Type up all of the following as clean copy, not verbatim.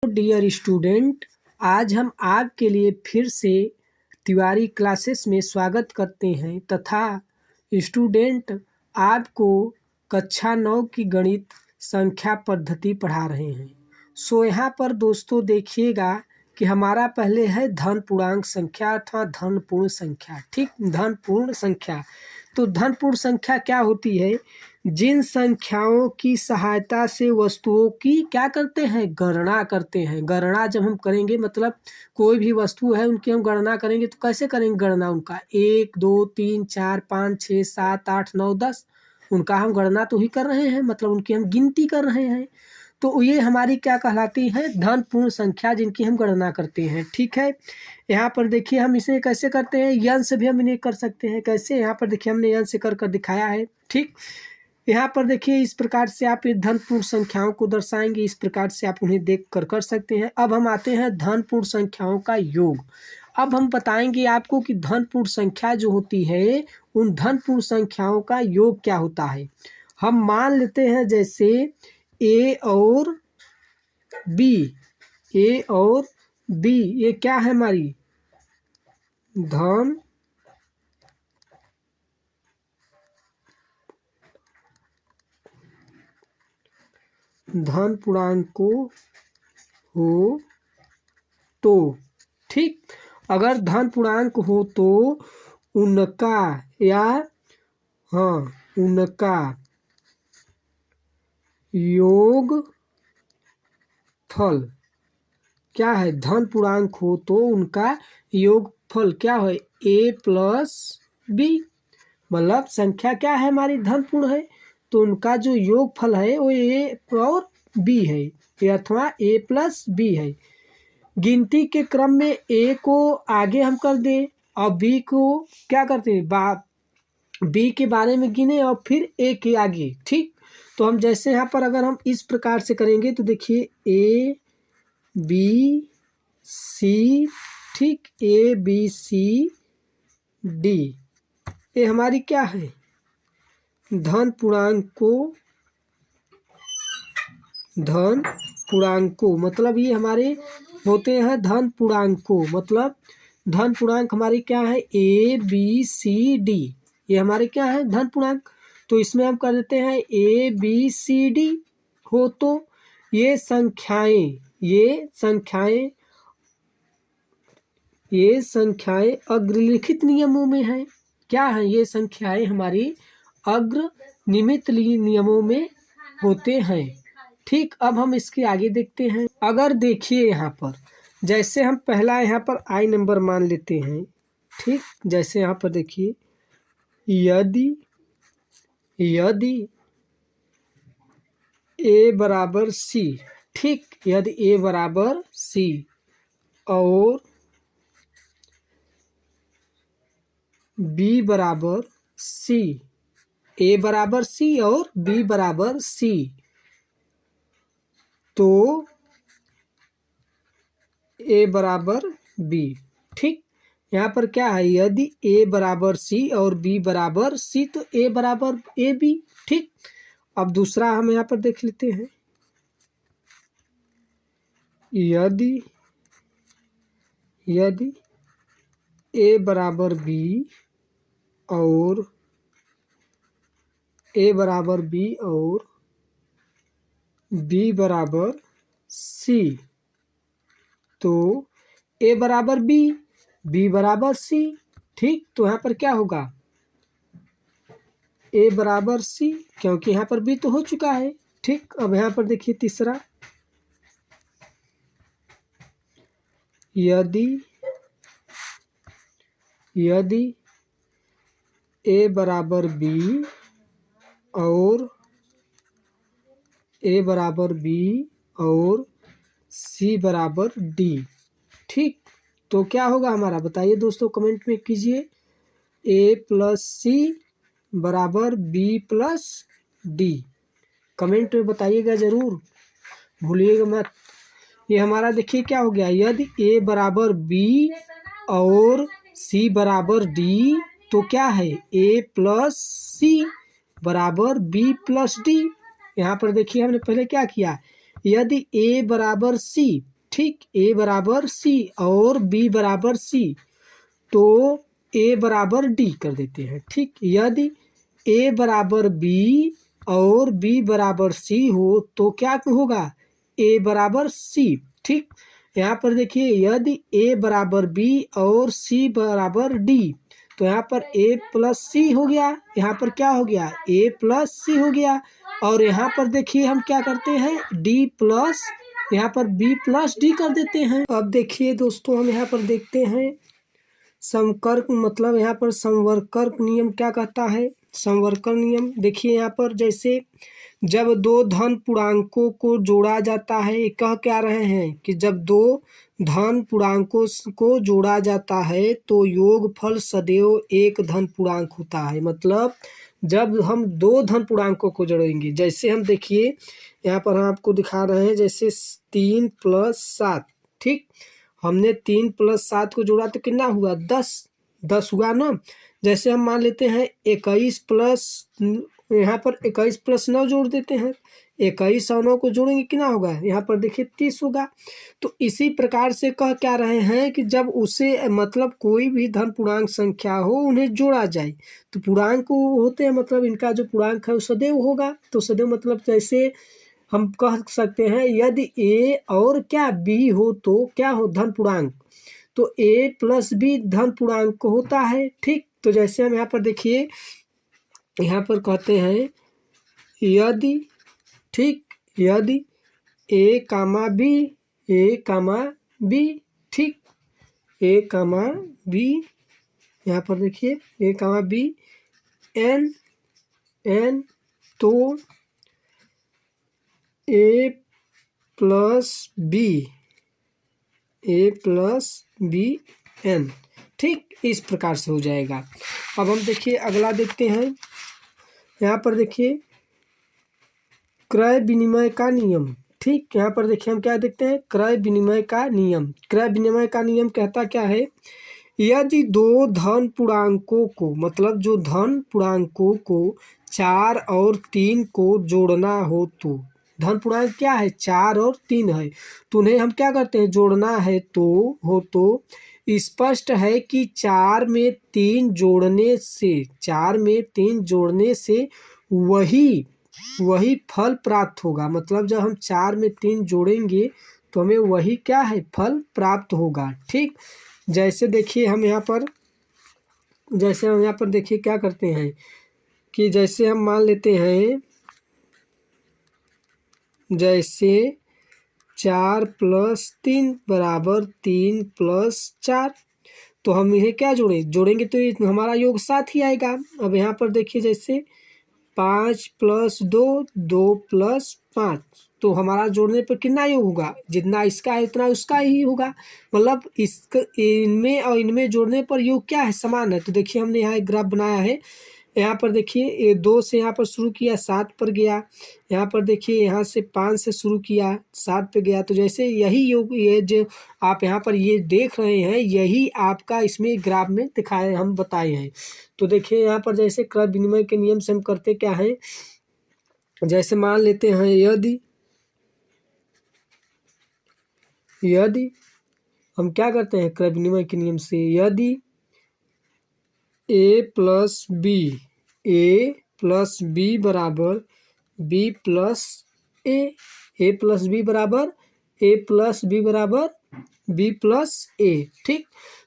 Dear student, आज हम आपके लिए फिर से तिवारी क्लासेस में स्वागत करते हैं तथा स्टूडेंट आपको कक्षा 9 की गणित संख्या पद्धति पढ़ा रहे हैं। सो यहाँ पर दोस्तों देखिएगा कि हमारा पहले है धन पूर्णांक संख्या अथवा धन पूर्ण संख्या। ठीक, धन पूर्ण संख्या। तो धन पूर्ण संख्या क्या होती है? जिन संख्याओं की सहायता से वस्तुओं की क्या करते हैं, गणना करते हैं। गणना जब हम करेंगे मतलब कोई भी वस्तु है उनकी हम गणना करेंगे तो कैसे करेंगे गणना उनका? 1 2 3 4 5 6 7 8 9 10 उनका हम गणना तो ही कर रहे हैं, मतलब उनकी हम गिनती कर रहे हैं। तो ये हमारी क्या कहलाती है? धन पूर्ण संख्या, जिनकी हम गणना करते हैं। ठीक है, यहाँ पर देखिए हम इसे कैसे करते हैं, यन से भी हम इन्हें कर सकते हैं। कैसे? यहाँ पर देखिए हमने यन से कर दिखाया है। ठीक, यहाँ पर देखिए इस प्रकार से आप ये धन पूर्ण संख्याओं को दर्शाएंगे, इस प्रकार से आप उन्हें देख कर सकते हैं। अब हम आते हैं धन पूर्ण संख्याओं का योग। अब हम बताएंगे आपको कि धन पूर्ण संख्या जो होती है उन धन पूर्ण संख्याओं का योग क्या होता है। हम मान लेते हैं जैसे ए और बी, ए और बी ये क्या है हमारी धन पूर्णांकों हो तो, ठीक, अगर धन पूर्णांक हो तो उनका उनका योगफल क्या है? धन पूर्णांक हो तो उनका योगफल क्या है? ए प्लस बी। मतलब संख्या क्या है हमारी? धन पूर्ण है तो उनका जो योगफल है वो ए और बी है, अथवा ए प्लस बी है। गिनती के क्रम में ए को आगे हम कर दें और बी को क्या करते हैं, बी के बारे में गिने और फिर ए के आगे। ठीक, तो हम जैसे यहाँ पर अगर हम इस प्रकार से करेंगे तो देखिए ए बी सी, ठीक, ए बी सी डी ये हमारी क्या है? धन पूर्णांकों, मतलब ये हमारे होते हैं धन पूर्णांकों। मतलब धन पूर्णांक हमारी क्या है? ए बी सी डी ये हमारे क्या है? धन पूर्णांक। तो इसमें हम कर देते हैं ए बी सी डी हो तो ये संख्याएं अग्रलिखित नियमों में हैं। क्या है? ये संख्याएं हमारी अग्रनिमित नियमों में होते हैं। ठीक, अब हम इसके आगे देखते हैं। अगर देखिए यहाँ पर जैसे हम पहला यहाँ पर आई नंबर मान लेते हैं। ठीक, जैसे यहाँ पर देखिए यदि ए बराबर सी, ठीक, यदि ए बराबर सी और बी बराबर सी, ए बराबर सी और बी बराबर सी, तो ए बराबर बी। ठीक, यहाँ पर क्या है? यदि ए बराबर सी और बी बराबर सी तो ए बराबर ए बी। ठीक, अब दूसरा हम यहाँ पर देख लेते हैं। यदि ए बराबर बी और बी बराबर सी तो ए बराबर बी, बी बराबर सी। ठीक, तो यहाँ पर क्या होगा? ए बराबर सी, क्योंकि यहाँ पर बी तो हो चुका है। ठीक, अब यहाँ पर देखिए तीसरा, यदि ए बराबर बी और सी बराबर डी। ठीक, तो क्या होगा हमारा? बताइए दोस्तों, कमेंट में कीजिए। ए प्लस सी बराबर बी प्लस डी, कमेंट में बताइएगा ज़रूर, भूलिएगा मत। ये हमारा देखिए क्या हो गया? यदि ए बराबर बी और सी बराबर डी तो क्या है? ए प्लस सी बराबर बी प्लस डी। यहाँ पर देखिए हमने पहले क्या किया? यदि ए बराबर सी ठीक, ए बराबर सी और बी बराबर सी, तो ए बराबर डी कर देते हैं। ठीक, यदि ए बराबर बी और बी बराबर सी हो तो क्या होगा, ए बराबर सी। ठीक, यहाँ पर देखिए यदि ए बराबर बी और सी बराबर डी, तो यहाँ पर ए प्लस सी हो गया, यहाँ पर क्या हो गया, ए प्लस सी हो गया। और यहाँ पर देखिए हम क्या करते हैं, डी प्लस, यहाँ पर बी प्लस डी कर देते हैं। अब देखिए दोस्तों हम यहाँ पर देखते हैं समवर्क, मतलब यहाँ पर समवर्कर्क नियम क्या कहता है। समवर्कर नियम देखिए यहाँ पर, जैसे जब दो धन पूर्णांकों को जोड़ा जाता है, कह क्या रहे हैं कि जब दो धन पूर्णांकों को जोड़ा जाता है तो योगफल सदैव एक धन पूर्णांक होता है। मतलब जब हम दो धन पूर्णांकों को जोड़ेंगे, जैसे हम देखिए यहाँ पर हम आपको दिखा रहे हैं, जैसे 3 + 7। ठीक, हमने 3 + 7 को जोड़ा तो कितना हुआ, 10 हुआ ना। जैसे हम मान लेते हैं 21 प्लस, यहाँ पर 21 + 9 जोड़ देते हैं, 21 और 9 को जोड़ेंगे कितना होगा, यहाँ पर देखिए 30 होगा। तो इसी प्रकार से कह क्या रहे हैं कि जब उसे मतलब कोई भी धन पूर्णांक संख्या हो उन्हें जोड़ा जाए, तो पूर्णांक होते हैं, मतलब इनका जो पूर्णांक है वो सदैव होगा। तो सदैव मतलब जैसे हम कह सकते हैं यदि ए और क्या बी हो तो क्या हो, धन पूर्णांक, तो ए प्लस बी धन पूर्णांक होता है। ठीक, तो जैसे हम यहाँ पर देखिए, यहाँ पर कहते हैं यदि, ठीक, यदि ए कामा बी, ठीक, ए कामा बी, यहाँ पर देखिए ए कामा बी एन, तो ए प्लस बी एन। ठीक, इस प्रकार से हो जाएगा। अब हम देखिए अगला देखते हैं, यहाँ पर देखिए क्रय विनिमय का नियम। ठीक, यहाँ पर देखिए हम क्या देखते हैं, क्रय विनिमय का नियम। क्रय विनिमय का नियम कहता क्या है, यदि दो धन पूर्णांकों को, मतलब जो धन पूर्णांकों को 4 और 3 को जोड़ना हो, तो धन पूर्णांक क्या है, 4 और 3 है, तो उन्हें हम क्या करते हैं, जोड़ना है तो स्पष्ट है कि 4 में 3 जोड़ने से वही फल प्राप्त होगा। मतलब जब हम 4 में 3 जोड़ेंगे तो हमें वही क्या है, फल प्राप्त होगा। ठीक, जैसे देखिए हम यहाँ पर देखिए क्या करते हैं कि जैसे हम मान लेते हैं, जैसे 4 + 3 = 3 + 4, तो हम इन्हें क्या जोड़ेंगे तो ये हमारा योग 7 ही आएगा। अब यहाँ पर देखिए जैसे 5 + 2 2 + 5, तो हमारा जोड़ने पर कितना योग होगा, जितना इसका है उतना उसका ही होगा। मतलब इनमें और इनमें जोड़ने पर योग क्या है, समान है। तो देखिए हमने यहाँ एक ग्राफ बनाया है, यहाँ पर देखिए ये 2 से यहाँ पर शुरू किया 7 पर गया, यहाँ पर देखिए यहाँ से 5 से शुरू किया 7 पे गया। तो जैसे यही योग, ये जो आप यहाँ पर ये देख रहे हैं, यही आपका इसमें ग्राफ में दिखाए हम बताए हैं। तो देखिए यहाँ पर जैसे क्रय विनिमय के नियम से हम करते क्या है, जैसे मान लेते हैं यदि हम क्या करते हैं क्रय विनिमय के नियम से, यदि ए प्लस बी बराबर बी प्लस ए प्लस बी बराबर बी प्लस ए। ठीक,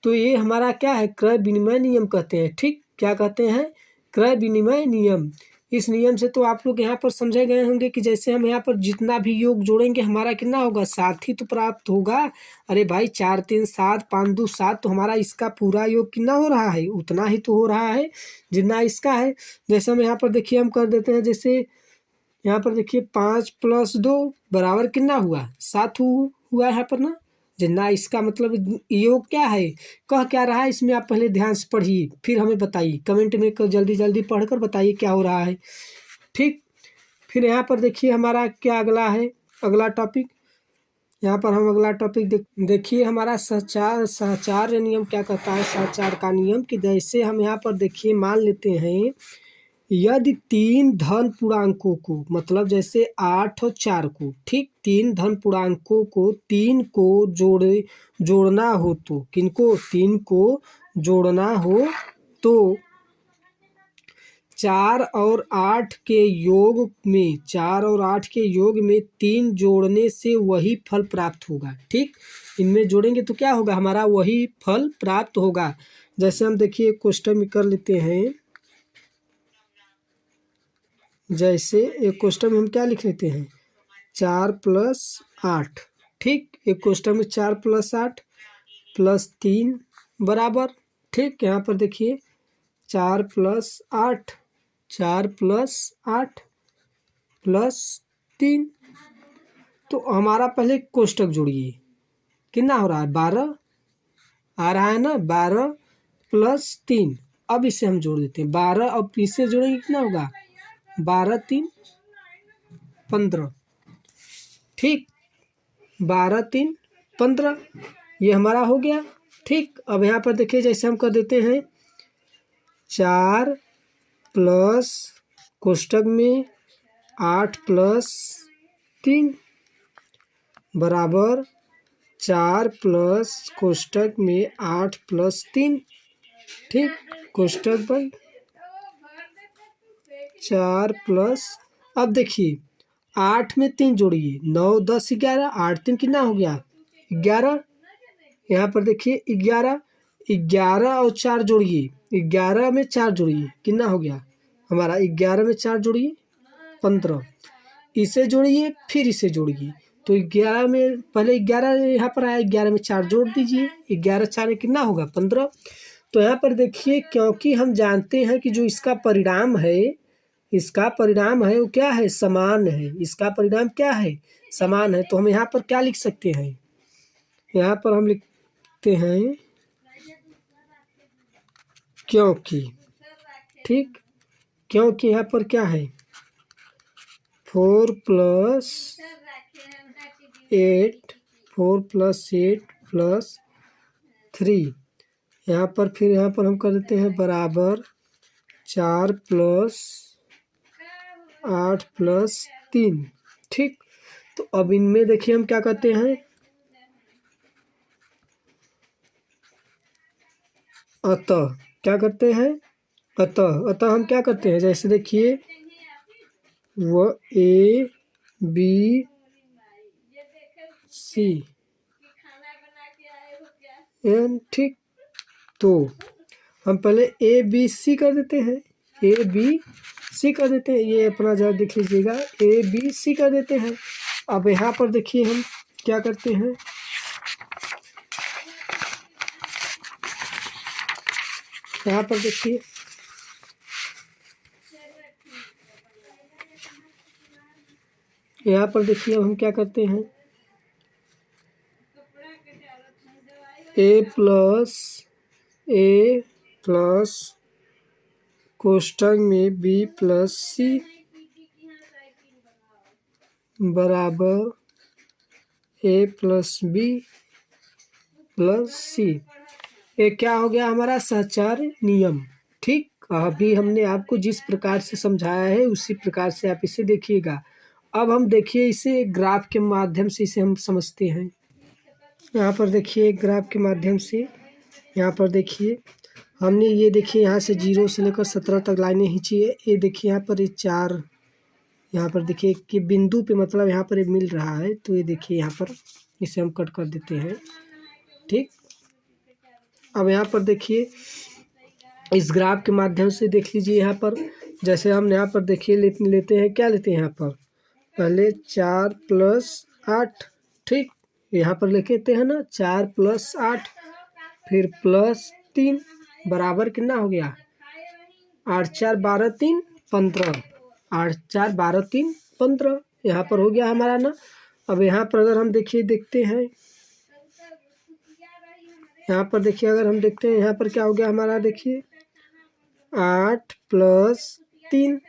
तो ये हमारा क्या है, क्रय विनिमय नियम कहते हैं। ठीक, क्या कहते हैं, क्रय विनिमय नियम। इस नियम से तो आप लोग यहाँ पर समझे गए होंगे कि जैसे हम यहाँ पर जितना भी योग जोड़ेंगे हमारा कितना होगा, 7 ही तो प्राप्त होगा। अरे भाई 4 3 7 5 2 7, तो हमारा इसका पूरा योग कितना हो रहा है, उतना ही तो हो रहा है जितना इसका है। जैसे हम यहाँ पर देखिए हम कर देते हैं, जैसे यहाँ पर देखिए 5 + 2 बराबर कितना हुआ, 7 हुआ यहाँ पर ना, जितना इसका मतलब योग क्या है, कह क्या रहा है इसमें, आप पहले ध्यान से पढ़िए फिर हमें बताइए, कमेंट में जल्दी पढ़कर बताइए क्या हो रहा है। ठीक, फिर यहाँ पर देखिए हमारा क्या अगला है, अगला टॉपिक, यहाँ पर हम अगला टॉपिक देखिए हमारा सहचार्य नियम क्या कहता है। सहचार्य का नियम कि जैसे हम यहाँ पर देखिए मान लेते हैं यदि तीन धन पूर्णांकों को, मतलब जैसे 8 और 4 को, ठीक, तीन धन पूर्णांकों को तीन को जोड़ना हो तो, किनको, तीन को जोड़ना हो तो 4 और 8 के योग में, 4 और 8 के योग में 3 जोड़ने से वही फल प्राप्त होगा। ठीक, इनमें जोड़ेंगे तो क्या होगा, हमारा वही फल प्राप्त होगा। जैसे हम देखिए क्वेश्चन में कर लेते हैं, जैसे एक क्वेश्चन में हम क्या लिख लेते हैं, 4 + 8, ठीक, एक क्वेश्चन में 4 + 8 + 3 बराबर, ठीक, यहाँ पर देखिए 4 + 8, 4 + 8 + 3, तो हमारा पहले कोष्टक जोड़िए, कितना हो रहा है, 12 आ रहा है ना, 12 + 3। अब इसे हम जोड़ देते हैं 12, और इसे जोड़ेंगे कितना होगा, 12 × 3 = 15, ठीक, 12 × 3 = 15, ये हमारा हो गया। ठीक, अब यहाँ पर देखिए जैसे हम कर देते हैं 4 प्लस कोष्टक में 8 + 3 बराबर 4 प्लस कोष्टक में 8 + 3, ठीक, कोष्टक बंद, 4 प्लस, अब देखिए 8 में 3 जोड़िए, 9 10 11, 8 3 कितना हो गया, 11, यहाँ पर देखिए 11, 11 और 4 जोड़िए, 11 में 4 जोड़िए, कितना हो गया हमारा, 11 में 4 जोड़िए 15, इसे जोड़िए फिर इसे जोड़िए, तो 11 में पहले 11 यहाँ पर आया, 11 में 4 जोड़ दीजिए, 11 4 में कितना होगा 15। तो यहाँ पर देखिए, क्योंकि हम जानते हैं कि जो इसका परिणाम है, इसका परिणाम है वो क्या है, समान है, इसका परिणाम क्या है, समान है, तो हम यहाँ पर क्या लिख सकते हैं, यहाँ पर हम लिखते हैं क्योंकि, ठीक, क्योंकि यहाँ पर क्या है, 4 + 8 + 3, यहाँ पर फिर यहाँ पर हम कर देते हैं बराबर 4 + 8 + 3, ठीक। तो अब इनमें देखिए हम क्या करते हैं, अतः क्या करते हैं, अतः हम क्या करते हैं, जैसे देखिए वो A B C N, ठीक, तो हम पहले ABC कर देते हैं, ABC कर देते हैं, ये अपना जरा देख लीजिएगा, ABC कर देते हैं। अब यहाँ पर देखिए हम क्या करते हैं, यहाँ पर देखिए हम क्या करते हैं, A प्लस कोष्टक में B + C बराबर A + B + C, ये क्या हो गया हमारा सहचार नियम। ठीक, अभी हमने आपको जिस प्रकार से समझाया है उसी प्रकार से आप इसे देखिएगा। अब हम देखिए इसे ग्राफ के माध्यम से इसे हम समझते हैं। यहाँ पर देखिए ग्राफ के माध्यम से, यहाँ पर देखिए हमने ये देखिए यहाँ से 0 से लेकर 17 तक लाइनें खींची है। ये देखिए यहाँ पर ये 4, यहाँ पर देखिए कि बिंदु पे मतलब यहाँ पर ये मिल रहा है, तो ये देखिए यहाँ पर इसे हम कट कर देते हैं। ठीक, अब यहाँ पर देखिए इस ग्राफ के माध्यम से देख लीजिए, यहाँ पर जैसे हम यहाँ पर देखिए लेते हैं, क्या लेते हैं यहाँ पर, पहले 4 + 8, ठीक, यहाँ पर लेते हैं ना 4 + 8 फिर +3 बराबर कितना हो गया, 8 4 12 3 15, 8 4 12 3 15, यहाँ पर हो गया हमारा ना। अब यहाँ पर अगर हम देखते हैं, यहाँ पर देखिए अगर हम देखते हैं यहाँ पर क्या हो गया हमारा, देखिए 8 + 3,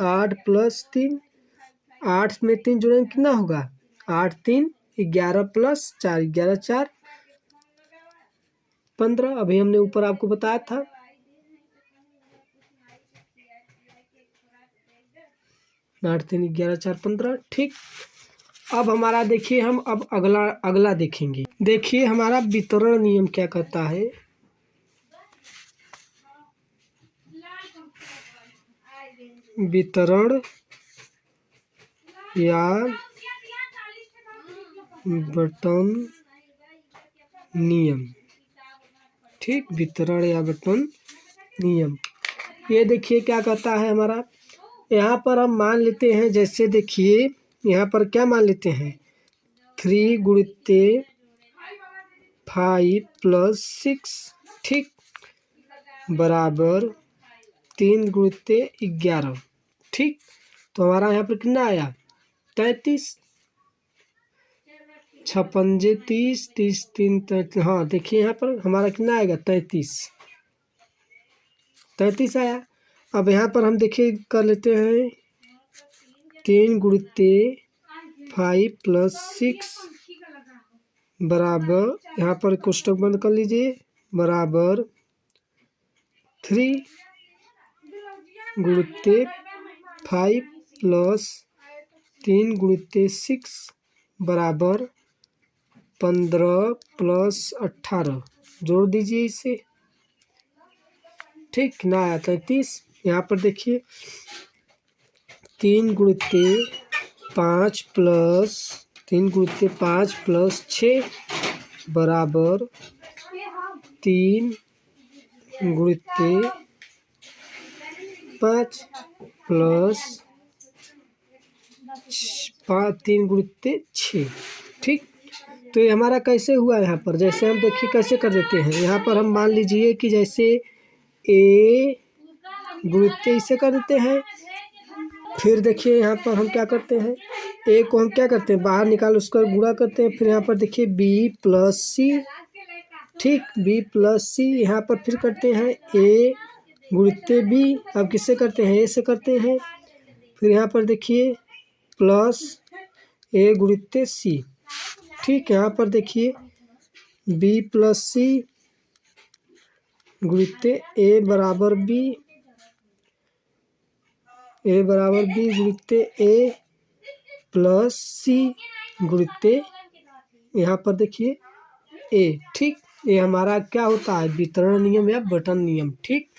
8 + 3, 8 में 3 जोड़ेंगे कितना होगा, 8 3 11 + 4, 11 4 15, अभी हमने ऊपर आपको बताया था। 8 3 11 4 15। ठीक, अब हमारा देखिए हम अब अगला देखेंगे। देखिए हमारा वितरण नियम क्या कहता है। वितरण या बंटन नियम। ठीक, वितरण या बंटन नियम। ये देखिए क्या कहता है हमारा, यहाँ पर हम मान लेते हैं, जैसे देखिए यहाँ पर क्या मान लेते हैं, 3 गुणित्ते 5 + 6। ठीक, बराबर 3 गुणित्ते 11। ठीक, तो हमारा यहाँ पर कितना आया, 33। 6 पंजे 30, 30 3 33। हाँ देखिए यहाँ पर हमारा कितना आएगा, 33 आया। अब यहाँ पर हम देखिए कर लेते हैं, 3 गुणित्ते 5 + 6 बराबर, यहाँ पर कोष्टक बंद कर लीजिए, बराबर 3 गुणित्ते 5 + 3 गुणित्ते 6 बराबर 15 + 18। जोड़ दीजिए इसे। ठीक, कितना आया, 33। यहाँ पर देखिए 3 गुणित्ते 5 + 6 बराबर 3 गुणित्ते 5 + 3 गुणित्ते 6। ठीक, तो ये हमारा कैसे हुआ, यहाँ पर जैसे हम देखिए कैसे कर देते हैं। यहाँ पर हम मान लीजिए कि जैसे ए गुणित्ते इसे कर देते हैं। फिर देखिए यहाँ पर हम क्या करते हैं, ए को हम क्या करते हैं, बाहर निकाल उसका गुणा करते हैं। फिर यहाँ पर देखिए बी + सी। ठीक, बी + सी। यहाँ पर फिर करते हैं ए गुणित्ते बी। अब किससे करते हैं, ए से करते हैं। फिर यहाँ पर देखिए प्लस ए गुणित्ते सी। ठीक, यहाँ पर देखिए बी + सी गुणित्ते ए बराबर बी गुणित्ते ए + सी गुणित्ते यहाँ पर देखिए ए। ठीक, ये हमारा क्या होता है, वितरण नियम या बंटन नियम। ठीक,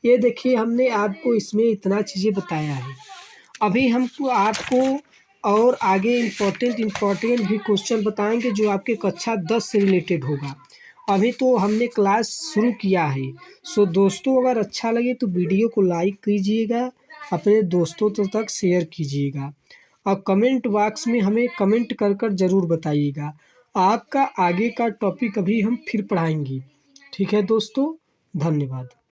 ये देखिए हमने आपको इसमें इतना चीज़ें बताया है। अभी हम आपको और आगे इम्पोर्टेंट भी क्वेश्चन बताएंगे जो आपके कक्षा 10 से रिलेटेड होगा। अभी तो हमने क्लास शुरू किया है। सो दोस्तों, अगर अच्छा लगे तो वीडियो को लाइक कीजिएगा, अपने दोस्तों तक शेयर कीजिएगा, और कमेंट बॉक्स में हमें कमेंट कर ज़रूर बताइएगा। आपका आगे का टॉपिक अभी हम फिर पढ़ाएंगे। ठीक है दोस्तों, धन्यवाद।